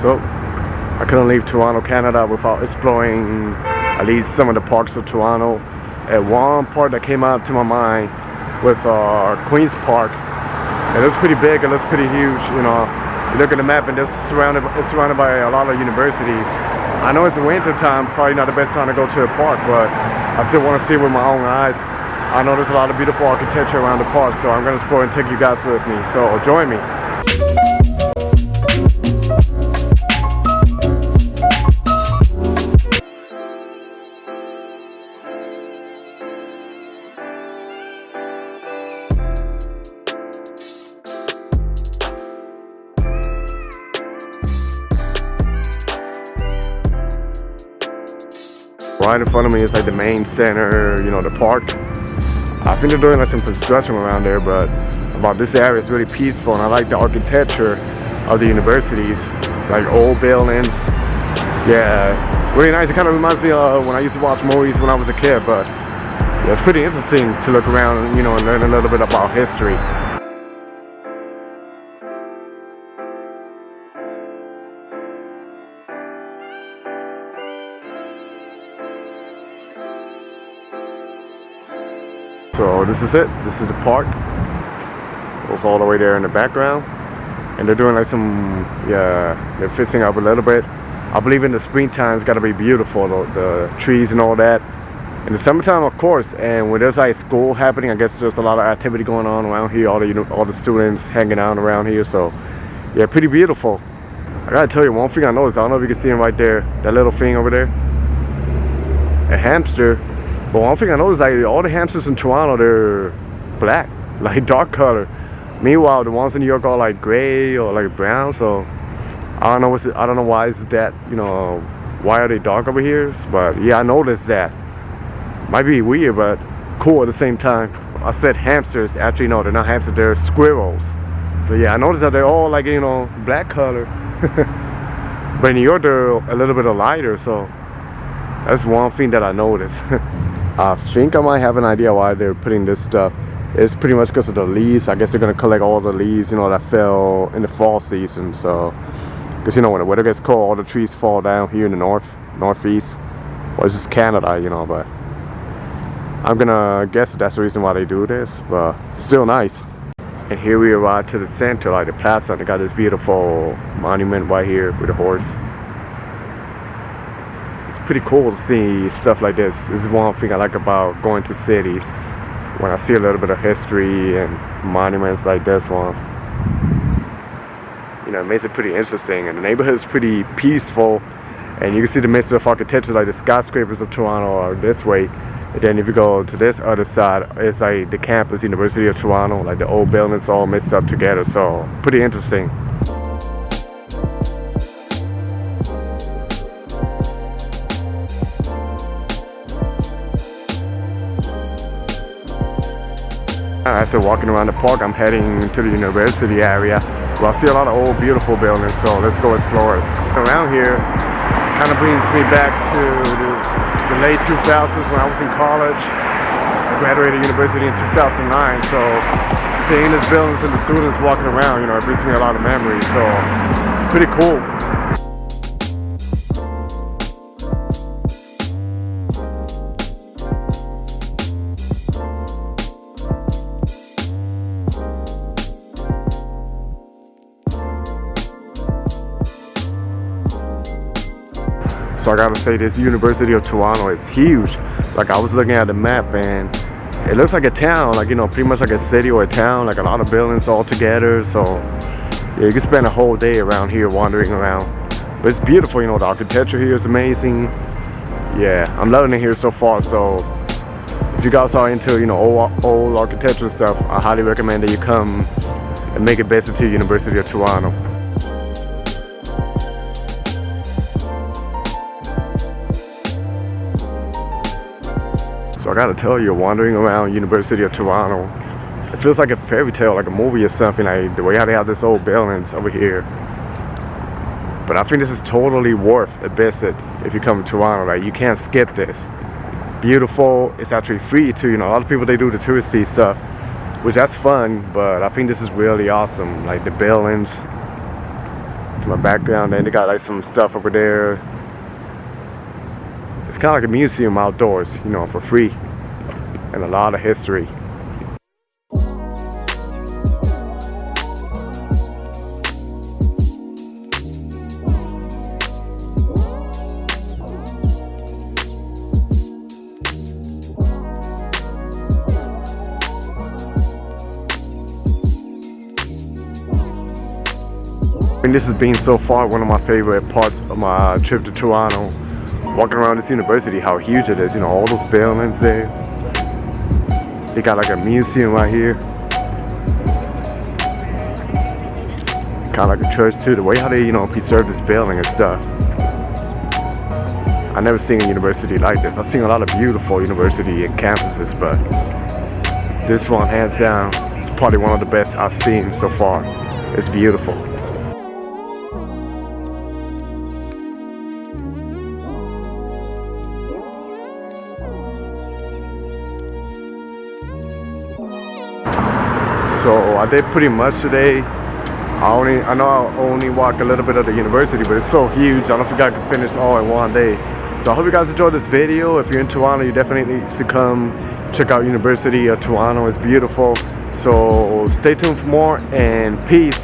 So I couldn't leave Toronto, Canada without exploring at least some of the parks of Toronto. And one park that came out to my mind was Queen's Park. It looks pretty big, it looks pretty huge, you know. You look at the map and it's surrounded by a lot of universities. I know it's the winter time, probably not the best time to go to a park, but I still want to see it with my own eyes. I know there's a lot of beautiful architecture around the park, so I'm going to explore and take you guys with me. So join me. Right in front of me is like the main center, you know, the park. I think they're doing like some construction around there, but about this area is really peaceful, and I like the architecture of the universities, like old buildings. Yeah, really nice. It kind of reminds me of when I used to watch movies when I was a kid, but yeah, it's pretty interesting to look around, you know, and learn a little bit about history. So this is it. This is the park. Goes all the way there in the background, and they're doing like some, yeah, they're fixing up a little bit. I believe in the springtime it's got to be beautiful, the trees and all that. In the summertime, of course, and when there's like school happening, I guess there's a lot of activity going on around here. All the students hanging out around here. So yeah, pretty beautiful. I gotta tell you one thing I noticed. I don't know if you can see him right there. That little thing over there. A hamster. But one thing I noticed, like all the hamsters in Toronto, they're black, like dark color. Meanwhile, the ones in New York are like gray or like brown. So I don't know why is that, you know, why are they dark over here? But yeah, I noticed that. Might be weird, but cool at the same time. I said hamsters. Actually, no, they're not hamsters. They're squirrels. So yeah, I noticed that they're all like, you know, black color. But in New York, they're a little bit lighter. So that's one thing that I noticed. I think I might have an idea why they're putting this stuff. It's pretty much because of the leaves. I guess they're gonna collect all the leaves, you know, that fell in the fall season. So, because you know when the weather gets cold, all the trees fall down here in the northeast. Well, it's just Canada, you know. But I'm gonna guess that's the reason why they do this. But still nice. And here we arrive to the center, like the plaza. They got this beautiful monument right here with a horse. Pretty cool to see stuff like this. This is one thing I like about going to cities, when I see a little bit of history and monuments like this one. You know, it makes it pretty interesting, and the neighborhood is pretty peaceful, and you can see the mix of architecture, like the skyscrapers of Toronto are this way, and then if you go to this other side, it's like the campus, University of Toronto, like the old buildings all mixed up together. So pretty interesting. After walking around the park, I'm heading to the university area. Well, I see a lot of old, beautiful buildings, so let's go explore it. Around here kind of brings me back to the late 2000s when I was in college. I graduated university in 2009, so seeing these buildings and the students walking around, you know, it brings me a lot of memories, so pretty cool. So I gotta say, this University of Toronto is huge. Like I was looking at the map and it looks like a town, like, you know, pretty much like a city or a town, like a lot of buildings all together. So yeah, you can spend a whole day around here wandering around. But it's beautiful, you know, the architecture here is amazing. Yeah, I'm loving it here so far. So if you guys are into, you know, old architecture and stuff, I highly recommend that you come and make a visit to University of Toronto. So I gotta tell you, wandering around University of Toronto, it feels like a fairy tale, like a movie or something, like the way how they have this old buildings over here. But I think this is totally worth a visit if you come to Toronto. Like, you can't skip this. Beautiful, it's actually free too, you know. A lot of people, they do the touristy stuff, which that's fun, but I think this is really awesome. Like the buildings, to my background. And they got like some stuff over there. It's kind of like a museum outdoors, you know, for free, and a lot of history. I mean, this has been so far one of my favorite parts of my trip to Toronto. Walking around this university, how huge it is, you know, all those buildings there. They got like a museum right here. Kind of like a church too, the way how they, you know, preserve this building and stuff. I never seen a university like this. I've seen a lot of beautiful university and campuses, but this one, hands down, is probably one of the best I've seen so far. It's beautiful. So I did pretty much today. I know I only walk a little bit of the university, but it's so huge. I don't think I can finish all in one day. So I hope you guys enjoyed this video. If you're in Toronto, you definitely should come check out University of Toronto. It's beautiful. So stay tuned for more, and peace.